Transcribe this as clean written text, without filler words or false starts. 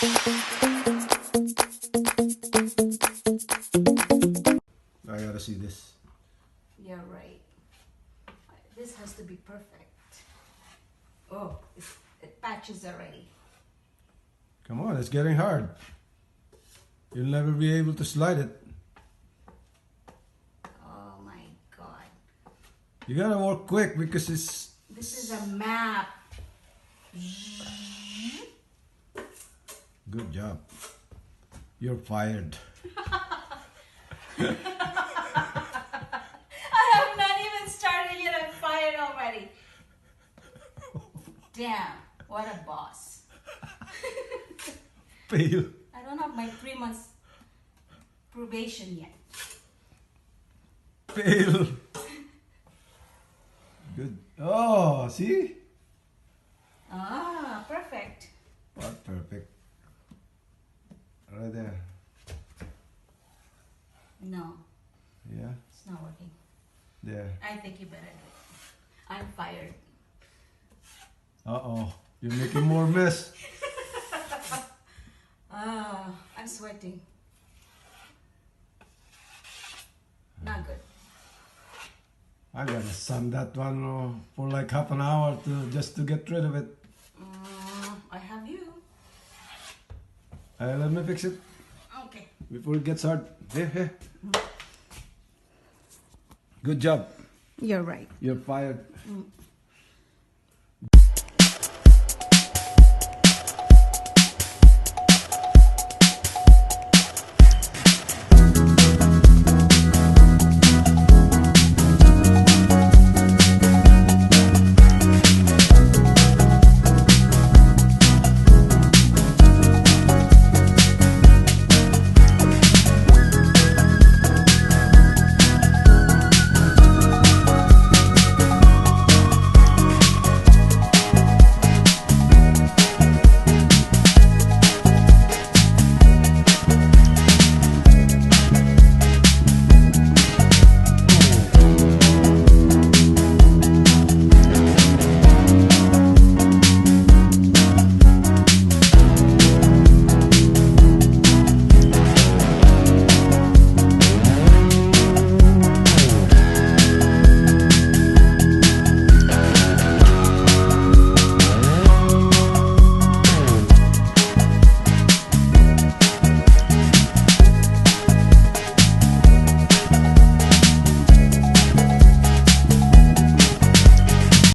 I gotta see this. You're right. This has to be perfect. Oh, it patches already. Come on, it's getting hard. You'll never be able to slide it. Oh my God. You gotta work quick because it's... This is a map. Good job. You're fired. I have not even started yet. I'm fired already. Damn, what a boss. Fail. I don't have my 3 months probation yet. Fail. Good. Oh, see? Ah, perfect. What perfect. Right there. No, Yeah, it's not working. there. I think you better do it. I'm fired. Uh-oh. You're making more mess. Ah, I'm sweating. Not good. I gotta sun that one for like half an hour just to get rid of it. I have you. Let me fix it Okay. before it gets hard. Here, here. Good job. You're right. You're fired.